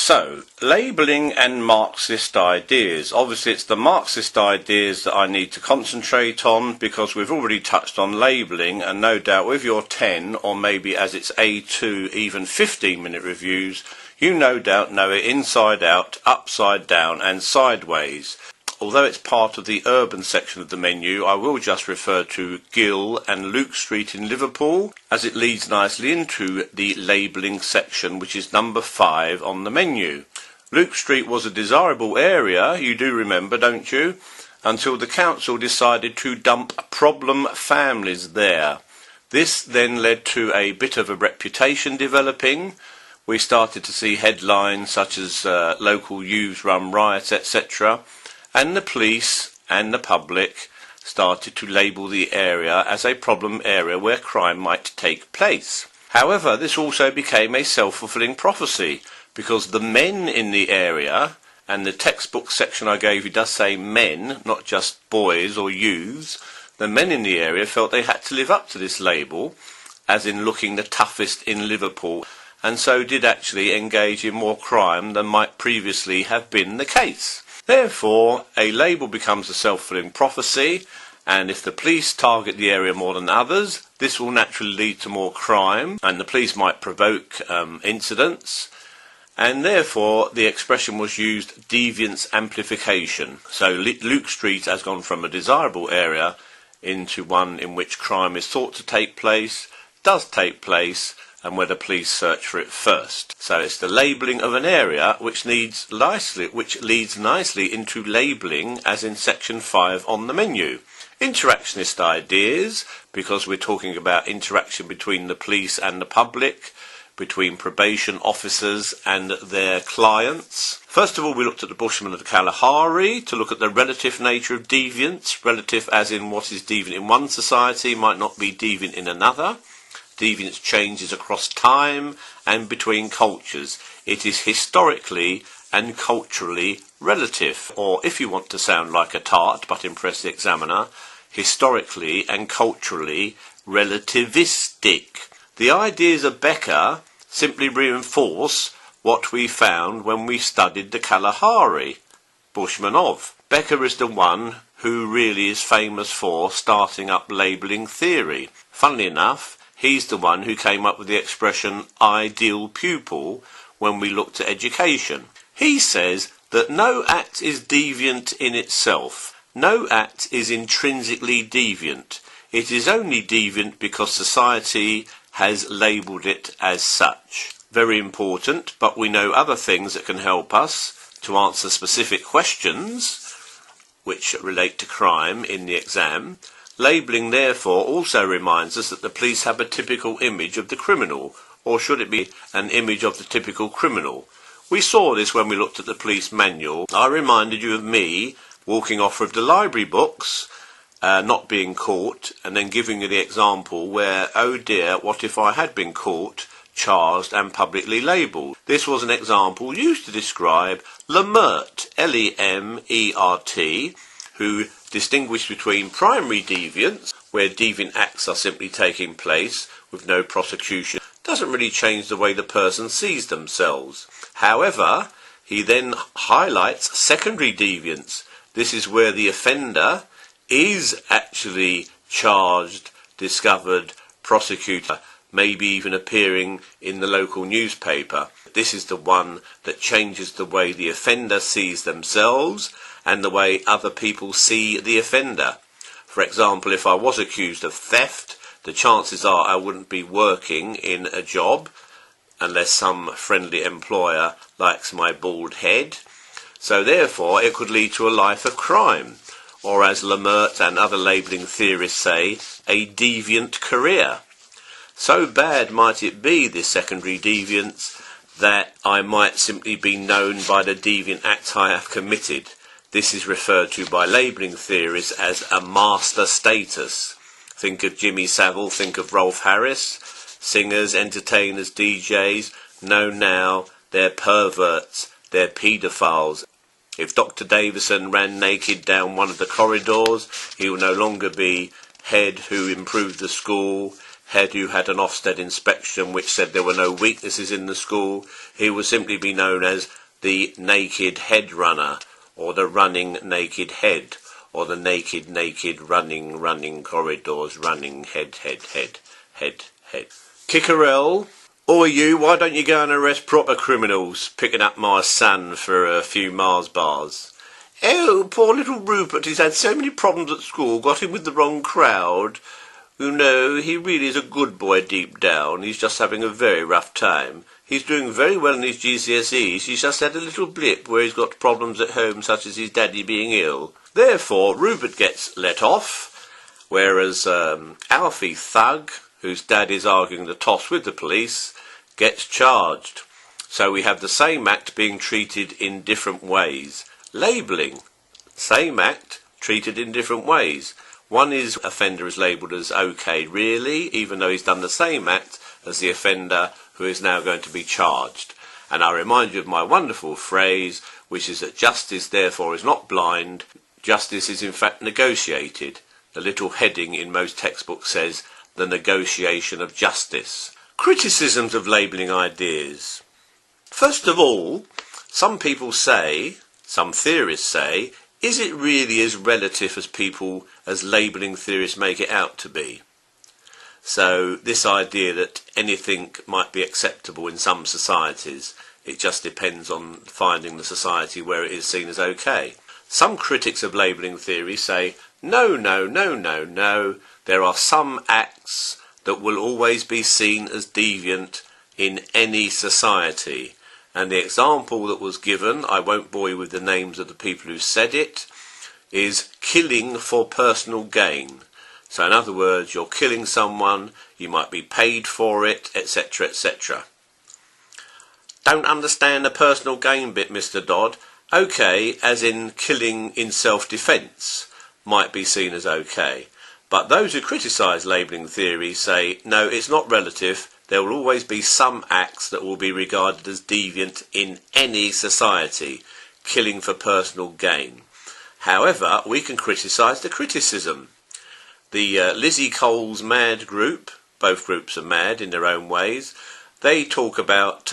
So, labelling and Marxist ideas. Obviously it's the Marxist ideas that I need to concentrate on because we've already touched on labelling, and no doubt with your 10 or maybe as it's A2 even 15-minute reviews, you no doubt know it inside out, upside down and sideways. Although it's part of the urban section of the menu, I will just refer to Gill and Luke Street in Liverpool, as it leads nicely into the labelling section, which is number 5 on the menu. Luke Street was a desirable area, you do remember, don't you? Until the council decided to dump problem families there. This then led to a bit of a reputation developing. We started to see headlines such as local youths run riots, etc. And the police and the public started to label the area as a problem area where crime might take place. However, this also became a self-fulfilling prophecy, because the men in the area, and the textbook section I gave you does say men, not just boys or youths, the men in the area felt they had to live up to this label, as in looking the toughest in Liverpool, and so did actually engage in more crime than might previously have been the case. Therefore, a label becomes a self-fulfilling prophecy, and if the police target the area more than others, this will naturally lead to more crime, and the police might provoke incidents, and therefore the expression was used, deviance amplification. So Luke Street has gone from a desirable area into one in which crime is thought to take place, does take place, and where the police search for it first. So it's the labelling of an area which leads nicely into labelling, as in section 5 on the menu. Interactionist ideas, because we're talking about interaction between the police and the public, between probation officers and their clients. First of all, we looked at the Bushmen of the Kalahari to look at the relative nature of deviance, relative as in what is deviant in one society might not be deviant in another. Deviance changes across time and between cultures. It is historically and culturally relative, or if you want to sound like a tart but impress the examiner, historically and culturally relativistic. The ideas of Becker simply reinforce what we found when we studied the Kalahari, Bushmen of. Becker is the one who really is famous for starting up labelling theory. Funnily enough, he's the one who came up with the expression ideal pupil when we looked at education. He says that no act is deviant in itself. No act is intrinsically deviant. It is only deviant because society has labelled it as such. Very important, but we know other things that can help us to answer specific questions which relate to crime in the exam. Labelling, therefore, also reminds us that the police have a typical image of the criminal, or should it be an image of the typical criminal? We saw this when we looked at the police manual. I reminded you of me walking off with the library books, not being caught, and then giving you the example where, oh dear, what if I had been caught, charged and publicly labelled? This was an example used to describe Lemert, L-E-M-E-R-T, who distinguished between primary deviance, where deviant acts are simply taking place with no prosecution, doesn't really change the way the person sees themselves. However, he then highlights secondary deviance. This is where the offender is actually charged, discovered, prosecuted, maybe even appearing in the local newspaper. This is the one that changes the way the offender sees themselves and the way other people see the offender. For example, if I was accused of theft, the chances are I wouldn't be working in a job unless some friendly employer likes my bald head. So therefore it could lead to a life of crime, or as Lemert and other labelling theorists say, a deviant career. So bad might it be, this secondary deviance, that I might simply be known by the deviant acts I have committed. This is referred to by labelling theorists as a master status. Think of Jimmy Savile, think of Rolf Harris. Singers, entertainers, DJs, know now they're perverts, they're paedophiles. If Dr. Davison ran naked down one of the corridors, he will no longer be head who improved the school, head who had an Ofsted inspection which said there were no weaknesses in the school, he would simply be known as the naked head runner, or the running naked head, or the naked running corridors, running head. Kickerell, or you, why don't you go and arrest proper criminals, picking up my son for a few Mars bars? Oh, poor little Rupert, he's had so many problems at school, got him with the wrong crowd. You know, he really is a good boy deep down, he's just having a very rough time. He's doing very well in his GCSEs, he's just had a little blip where he's got problems at home, such as his daddy being ill. Therefore, Rupert gets let off, whereas Alfie Thug, whose dad is arguing the toss with the police, gets charged. So we have the same act being treated in different ways. Labelling, same act, treated in different ways. One offender is labelled as OK really, even though he's done the same act as the offender who is now going to be charged. And I remind you of my wonderful phrase, which is that justice therefore is not blind, justice is in fact negotiated. The little heading in most textbooks says, the negotiation of justice. Criticisms of labelling ideas. First of all, some people say, some theorists say, is it really as relative as labelling theorists make it out to be? So this idea that anything might be acceptable in some societies, it just depends on finding the society where it is seen as okay. Some critics of labelling theory say, no, there are some acts that will always be seen as deviant in any society. And the example that was given, I won't bore you with the names of the people who said it, is killing for personal gain. So in other words, you're killing someone, you might be paid for it, etc, etc. Don't understand the personal gain bit, Mr. Dodd. Okay, as in killing in self-defence, might be seen as okay. But those who criticise labelling theory say, no, it's not relative. There will always be some acts that will be regarded as deviant in any society, killing for personal gain. However, we can criticise the criticism. The Lizzie Cole's MAD group, both groups are mad in their own ways, they talk about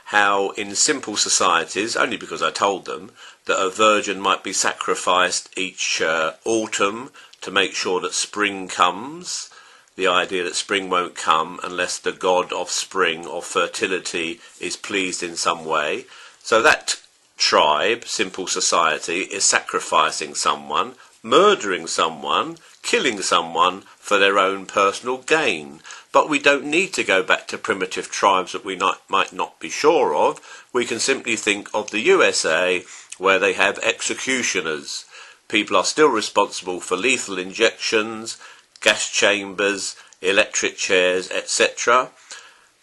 how in simple societies, only because I told them, that a virgin might be sacrificed each autumn to make sure that spring comes. The idea that spring won't come unless the god of spring or fertility is pleased in some way. So that tribe, simple society, is sacrificing someone, murdering someone, killing someone for their own personal gain. But we don't need to go back to primitive tribes that we might not be sure of. We can simply think of the USA, where they have executioners. People are still responsible for lethal injections, gas chambers, electric chairs, etc.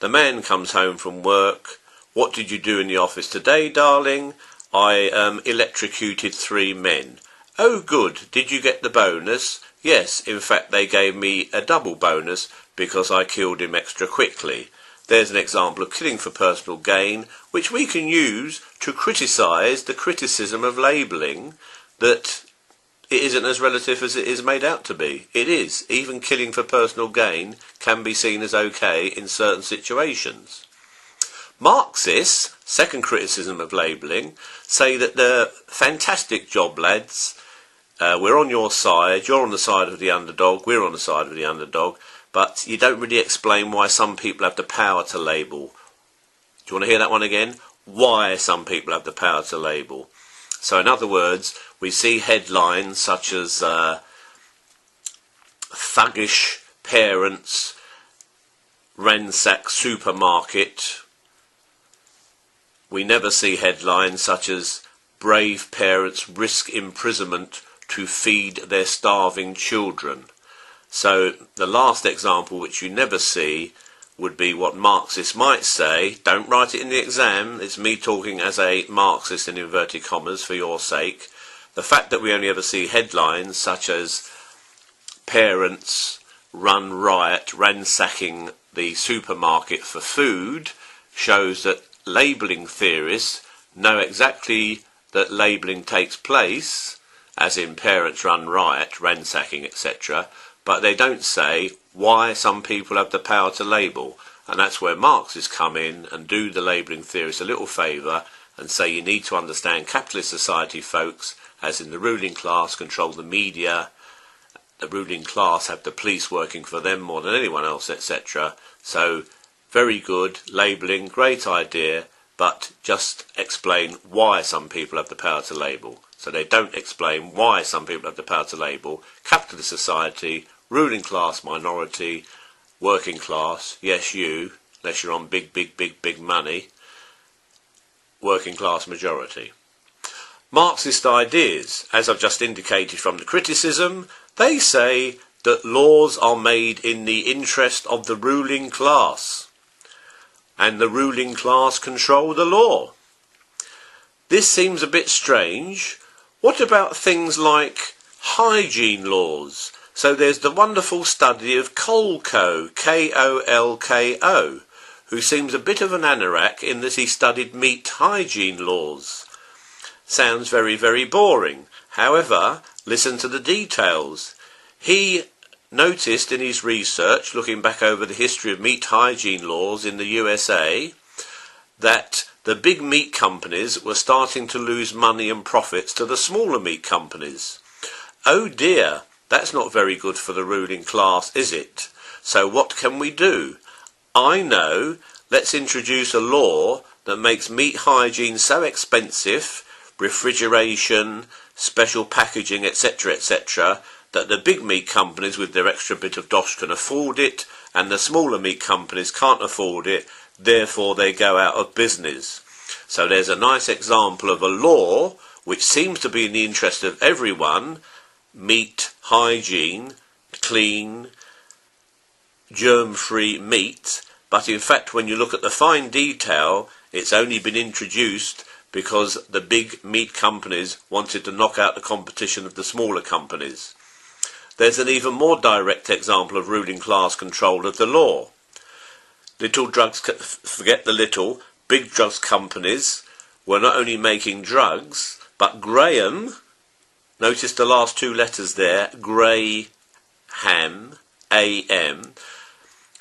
The man comes home from work. What did you do in the office today, darling? I electrocuted 3 men. Oh, good. Did you get the bonus? Yes, in fact they gave me a double bonus because I killed him extra quickly. There's an example of killing for personal gain, which we can use to criticise the criticism of labelling that it isn't as relative as it is made out to be. It is. Even killing for personal gain can be seen as okay in certain situations. Marxists, second criticism of labelling, say that they're fantastic job, lads. We're on your side, you're on the side of the underdog, we're on the side of the underdog, but you don't really explain why some people have the power to label. Do you want to hear that one again? Why some people have the power to label. So in other words, we see headlines such as thuggish parents ransack supermarket. We never see headlines such as brave parents risk imprisonment to feed their starving children. So the last example, which you never see, would be what Marxists might say. Don't write it in the exam, it's me talking as a Marxist in inverted commas for your sake. The fact that we only ever see headlines such as parents run riot ransacking the supermarket for food shows that labelling theorists know exactly that labelling takes place, as in parents run riot, ransacking, etc., but they don't say why some people have the power to label. And that's where Marxists come in and do the labelling theorists a little favour and say you need to understand capitalist society, folks, as in the ruling class control the media, the ruling class have the police working for them more than anyone else, etc. So, very good labelling, great idea, but just explain why some people have the power to label. So they don't explain why some people have the power to label. Capitalist society, ruling class minority, working class, yes you, unless you're on big money, working class majority. Marxist ideas, as I've just indicated from the criticism, they say that laws are made in the interest of the ruling class, and the ruling class control the law. This seems a bit strange. What about things like hygiene laws? So there's the wonderful study of Kolko, K-O-L-K-O, who seems a bit of an anorak in that he studied meat hygiene laws. Sounds very boring. However, listen to the details. He noticed in his research, looking back over the history of meat hygiene laws in the USA, that the big meat companies were starting to lose money and profits to the smaller meat companies. Oh dear, that's not very good for the ruling class, is it? So what can we do? I know, let's introduce a law that makes meat hygiene so expensive, refrigeration, special packaging, etc., etc., that the big meat companies with their extra bit of dosh can afford it, and the smaller meat companies can't afford it, therefore they go out of business. So there's a nice example of a law which seems to be in the interest of everyone: meat hygiene, clean, germ-free meat, but in fact when you look at the fine detail, it's only been introduced because the big meat companies wanted to knock out the competition of the smaller companies. There's an even more direct example of ruling class control of the law. Little drugs, forget the little, big drugs companies were not only making drugs, but Graham, notice the last two letters there, Graham, A-M,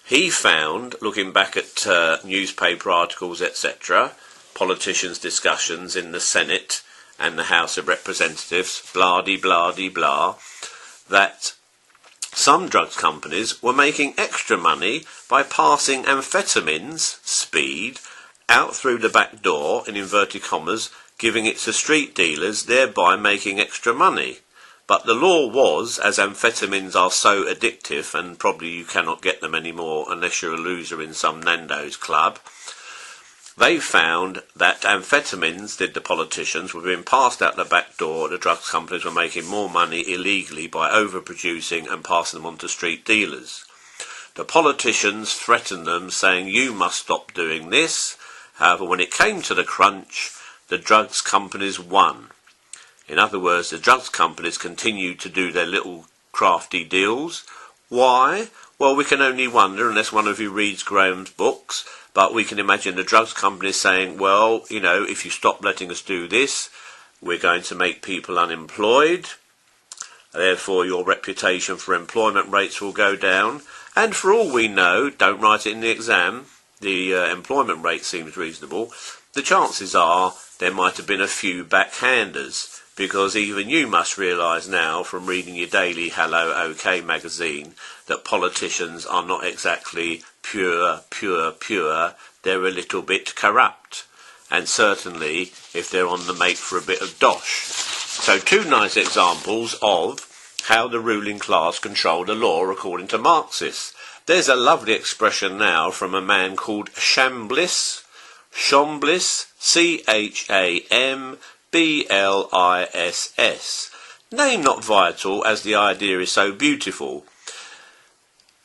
he found, looking back at newspaper articles, etc., politicians' discussions in the Senate and the House of Representatives, blah-de-blah-de-blah, that some drugs companies were making extra money by passing amphetamines, speed, out through the back door, in inverted commas, giving it to street dealers, thereby making extra money. But the law was, as amphetamines are so addictive, and probably you cannot get them anymore unless you're a loser in some Nando's club, they found that amphetamines, did the politicians, were being passed out the back door. The drugs companies were making more money illegally by overproducing and passing them on to street dealers. The politicians threatened them, saying, you must stop doing this. However, when it came to the crunch, the drugs companies won. In other words, the drugs companies continued to do their little crafty deals. Why? Well, we can only wonder, unless one of you reads Graham's books, but we can imagine the drugs companies saying, well, you know, if you stop letting us do this, we're going to make people unemployed. Therefore, your reputation for employment rates will go down. And for all we know, don't write it in the exam, the employment rate seems reasonable. The chances are there might have been a few backhanders, because even you must realise now from reading your daily Hello OK magazine that politicians are not exactly pure. They're a little bit corrupt, and certainly if they're on the make for a bit of dosh. So two nice examples of how the ruling class control the law according to Marxists. There's a lovely expression now from a man called Chambliss, C-H-A-M-B-L-I-S-S. Name not vital, as the idea is so beautiful.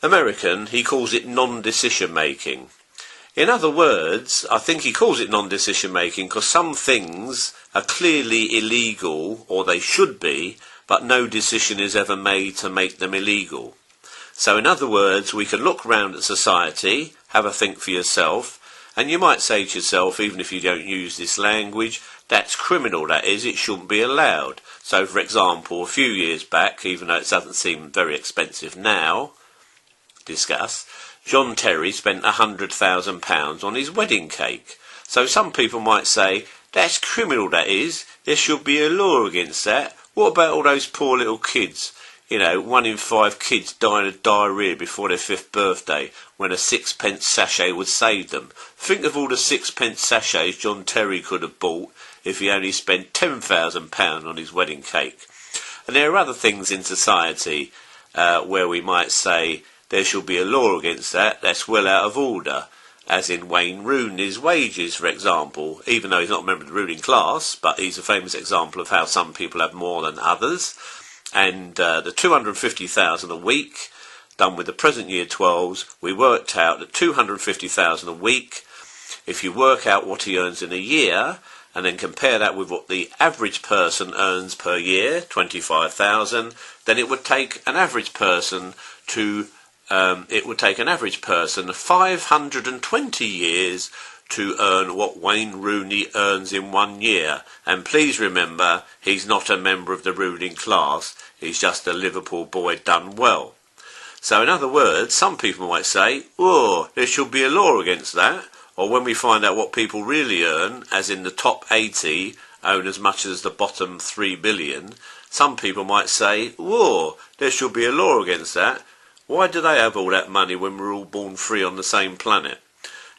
American, he calls it non-decision making. In other words, I think he calls it non-decision making because some things are clearly illegal, or they should be, but no decision is ever made to make them illegal. So in other words, we can look round at society, have a think for yourself, And you might say to yourself, even if you don't use this language, that's criminal, that is, it shouldn't be allowed. So, for example, a few years back, even though it doesn't seem very expensive now, discuss, John Terry spent £100,000 on his wedding cake. So some people might say, that's criminal, that is, there should be a law against that. What about all those poor little kids? You know, 1 in 5 kids dying of diarrhoea before their 5th birthday, when a 6-pence sachet would save them. Think of all the 6-pence sachets John Terry could have bought if he only spent £10,000 on his wedding cake. And there are other things in society where we might say there should be a law against that. That's well out of order, as in Wayne Rooney's wages, for example. Even though he's not a member of the ruling class, but he's a famous example of how some people have more than others. And the $250,000 a week, done with the present year 12s, we worked out that $250,000 a week, if you work out what he earns in a year, and then compare that with what the average person earns per year, $25,000, then it would take an average person 520 years to earn what Wayne Rooney earns in 1 year. And please remember, he's not a member of the ruling class, he's just a Liverpool boy done well. So in other words, some people might say, oh, there should be a law against that. Or when we find out what people really earn, as in the top 80 own as much as the bottom 3 billion, some people might say, whoa, there should be a law against that. Why do they have all that money when we're all born free on the same planet?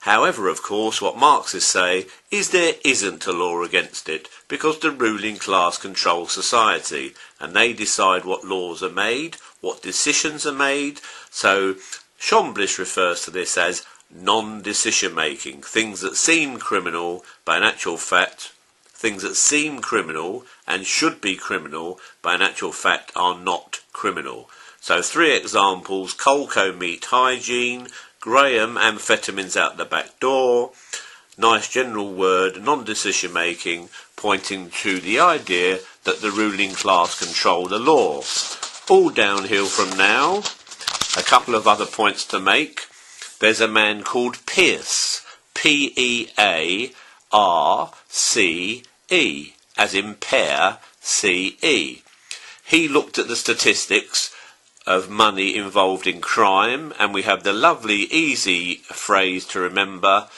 However, of course, what Marxists say is there isn't a law against it, because the ruling class controls society, and they decide what laws are made, what decisions are made. So Schombliss refers to this as non-decision making, things that seem criminal, but in actual fact, things that seem criminal and should be criminal, but in actual fact are not criminal. So 3 examples: Colco meat hygiene, Graham amphetamines out the back door, nice general word, non-decision making, pointing to the idea that the ruling class control the law. All downhill from now. A couple of other points to make. There's a man called Pearce, P-E-A-R-C-E, as in pear, C-E. He looked at the statistics of money involved in crime, and we have the lovely, easy phrase to remember,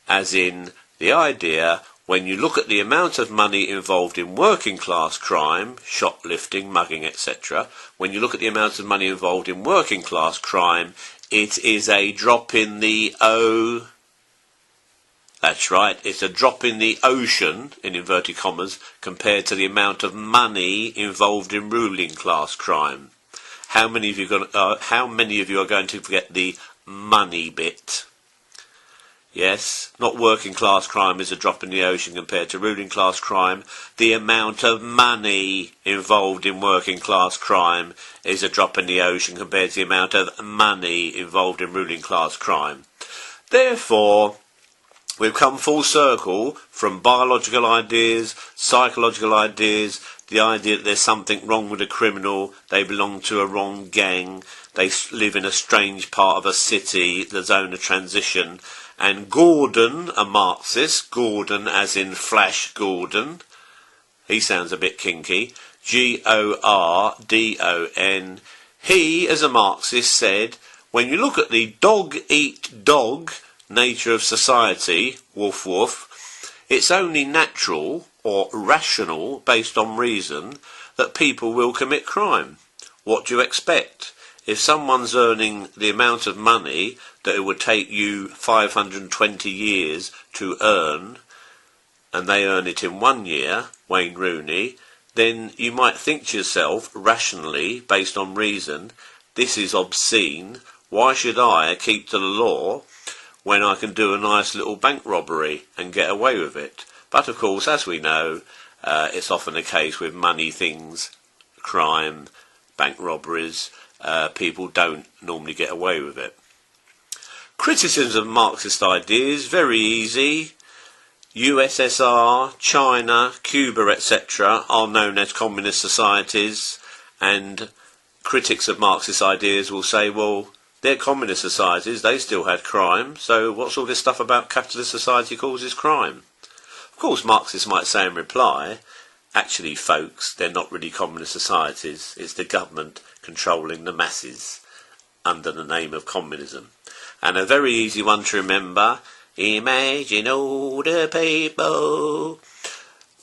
as in the idea, when you look at the amount of money involved in working class crime, shoplifting, mugging, etc., when you look at the amount of money involved in working class crime, it is a drop in the That's right, it's a drop in the ocean, in inverted commas, compared to the amount of money involved in ruling class crime. How many of you are going to forget the money bit? Yes, not working class crime is a drop in the ocean compared to ruling class crime. The amount of money involved in working class crime is a drop in the ocean compared to the amount of money involved in ruling class crime. Therefore, we've come full circle from biological ideas, psychological ideas, the idea that there's something wrong with a criminal, they belong to a wrong gang, they live in a strange part of a city, the zone of transition. And Gordon, a Marxist, Gordon as in Flash Gordon, he sounds a bit kinky, G-O-R-D-O-N, he, as a Marxist, said, when you look at the dog-eat-dog nature of society, woof woof, it's only natural or rational, based on reason, that people will commit crime. What do you expect? If someone's earning the amount of money that it would take you 520 years to earn, and they earn it in 1 year, Wayne Rooney, then you might think to yourself, rationally, based on reason, this is obscene, why should I keep to the law when I can do a nice little bank robbery and get away with it? But of course, as we know, it's often the case with money things, crime, bank robberies, people don't normally get away with it. Criticisms of Marxist ideas, very easy. USSR, China, Cuba, etc. are known as communist societies, and critics of Marxist ideas will say, well, They're communist societies, they still had crime, so what's all this stuff about capitalist society causes crime? Of course, Marxists might say in reply, actually folks, they're not really communist societies, it's the government controlling the masses under the name of communism. And a very easy one to remember, imagine all the people.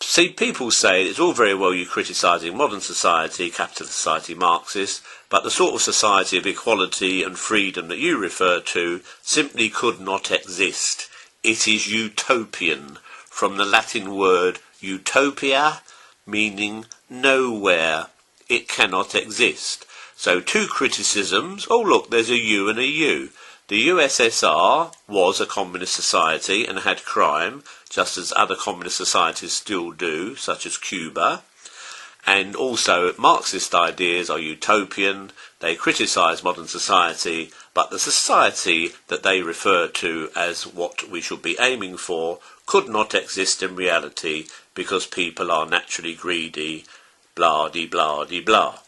See, people say it's all very well you criticising modern society, capitalist society, Marxist, but the sort of society of equality and freedom that you refer to simply could not exist. It is utopian, from the Latin word utopia, meaning nowhere. It cannot exist. So two criticisms. Oh look, there's a U and a U. The USSR was a communist society and had crime, just as other communist societies still do, such as Cuba. And also, Marxist ideas are utopian, they criticise modern society, but the society that they refer to as what we should be aiming for could not exist in reality because people are naturally greedy, blah-de-blah-de-blah.